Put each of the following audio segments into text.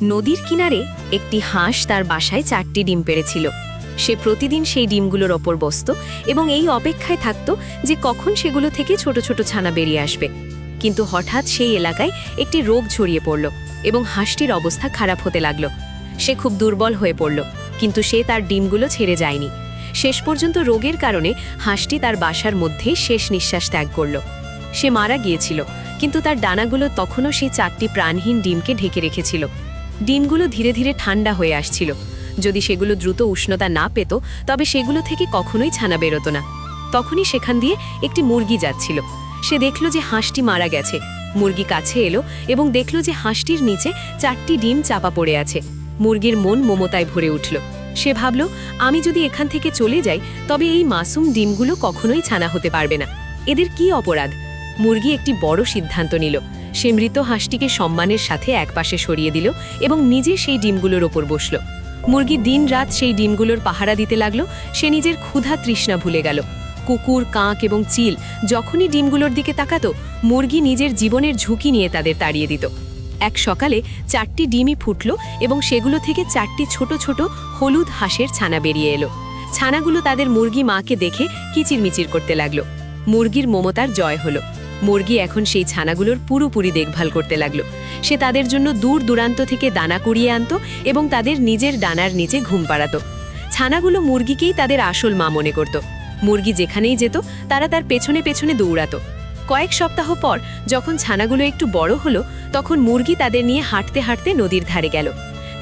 নদীর কিনারে একটি হাঁস তার বাসায় 4টি ডিম পেড়েছিল। সে প্রতিদিন সেই ডিমগুলোর ওপর বসত এবং এই অপেক্ষায় থাকত যে কখন সেগুলো থেকে ছোট ছোট ছানা বেরিয়ে আসবে। কিন্তু হঠাৎ সেই এলাকায় একটি রোগ ছড়িয়ে পড়ল এবং হাঁসটির অবস্থা খারাপ হতে লাগল। সে খুব দুর্বল হয়ে পড়ল, কিন্তু সে তার ডিমগুলো ছেড়ে যায়নি। শেষ পর্যন্ত রোগের কারণে হাঁসটি তার বাসার মধ্যেই শেষ নিঃশ্বাস ত্যাগ করল। সে মারা গিয়েছিল, কিন্তু তার ডানাগুলো তখনও সেই 4টি প্রাণহীন ডিমকে ঢেকে রেখেছিল। ডিমগুলো ধীরে ধীরে ঠান্ডা হয়ে আসছিল। যদি সেগুলো দ্রুত উষ্ণতা না পেত তবে সেগুলো থেকে কখনোই ছানা বেরোত না। তখনই সেখান দিয়ে একটি মুরগি যাচ্ছিল। সে দেখল যে হাঁসটি মারা গেছে। মুরগি কাছে এলো এবং দেখল যে হাঁসটির নিচে 4টি ডিম চাপা পড়ে আছে। মুরগির মন মমতায় ভরে উঠল। সে ভাবল, আমি যদি এখান থেকে চলে যাই তবে এই মাসুম ডিমগুলো কখনোই ছানা হতে পারবে না। এদের কি অপরাধ? মুরগি একটি বড় সিদ্ধান্ত নিল। সে মৃত হাঁসটিকে সম্মানের সাথে একপাশে সরিয়ে দিল এবং নিজে সেই ডিমগুলোর ওপর বসল। মুরগি দিন রাত সেই ডিমগুলোর পাহারা দিতে লাগলো। সে নিজের ক্ষুধা তৃষ্ণা ভুলে গেল। কুকুর, কাক এবং চিল যখনই ডিমগুলোর দিকে তাকাতো, মুরগি নিজের জীবনের ঝুঁকি নিয়ে তাদের তাড়িয়ে দিত। এক সকালে 4টি ডিমই ফুটল এবং সেগুলো থেকে 4টি ছোট ছোট হলুদ হাঁসের ছানা বেরিয়ে এলো। ছানাগুলো তাদের মুরগি মাকে দেখে কিচিরমিচির করতে লাগলো। মুরগির মমতার জয় হলো। মুরগি এখন সেই ছানাগুলোর পুরোপুরি দেখভাল করতে লাগলো। সে তাদের জন্য দূর দূরান্ত থেকে দানা কুড়িয়ে আনত এবং তাদের নিজের ডানার নিচে ঘুম পাড়াত। ছানাগুলো মুরগিকেই তাদের আসল মা মনে করত। মুরগি যেখানেই যেত তারা তার পেছনে পেছনে দৌড়াত। কয়েক সপ্তাহ পর যখন ছানাগুলো একটু বড় হলো, তখন মুরগি তাদের নিয়ে হাঁটতে হাঁটতে নদীর ধারে গেল।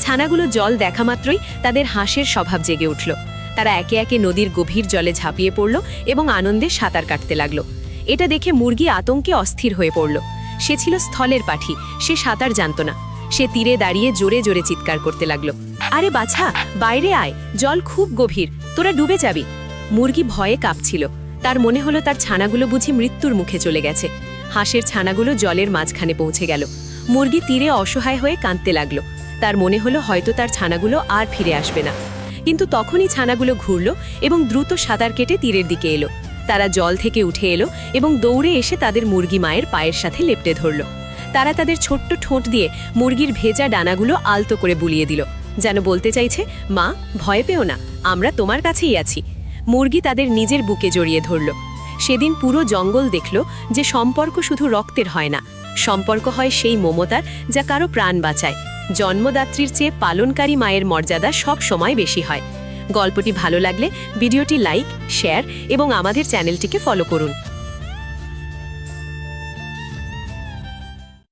ছানাগুলো জল দেখা মাত্রই তাদের হাঁসের স্বভাব জেগে উঠল। তারা একে একে নদীর গভীর জলে ঝাঁপিয়ে পড়ল এবং আনন্দে সাঁতার কাটতে লাগলো। এটা দেখে মুরগি আতঙ্কে অস্থির হয়ে পড়ল। সে ছিল স্থলের পাখি, সে সাঁতার জানত না। সে তীরে দাঁড়িয়ে জোরে জোরে চিৎকার করতে লাগলো, আরে বাছা, বাইরে আয়, জল খুব গভীর, তোরা ডুবে যাবি। মুরগি ভয়ে কাঁপছিল। তার মনে হলো তার ছানাগুলো বুঝি মৃত্যুর মুখে চলে গেছে। হাঁসের ছানাগুলো জলের মাঝখানে পৌঁছে গেল। মুরগি তীরে অসহায় হয়ে কাঁদতে লাগলো। তার মনে হলো হয়তো তার ছানাগুলো আর ফিরে আসবে না। কিন্তু তখনই ছানাগুলো ঘুরল এবং দ্রুত সাঁতার কেটে তীরের দিকে এলো। তারা জল থেকে উঠে এলো এবং দৌড়ে এসে তাদের মুরগি মায়ের পায়ের সাথে লেপ্টে ধরল। তারা তাদের ছোট্ট ঠোঁট দিয়ে মুরগির ভেজা ডানাগুলো আলতো করে বুলিয়ে দিল, যেন বলতে চাইছে, মা, ভয় পেও না, আমরা তোমার কাছেই আছি। মুরগি তাদের নিজের বুকে জড়িয়ে ধরল। সেদিন পুরো জঙ্গল দেখল যে সম্পর্ক শুধু রক্তের হয় না, সম্পর্ক হয় সেই মমতার যা কারো প্রাণ বাঁচায়। জন্মদাত্রীর চেয়ে পালনকারী মায়ের মর্যাদা সব সময় বেশি হয়। গল্পটি ভালো লাগলে ভিডিওটি লাইক, শেয়ার এবং আমাদের চ্যানেলটিকে ফলো করুন।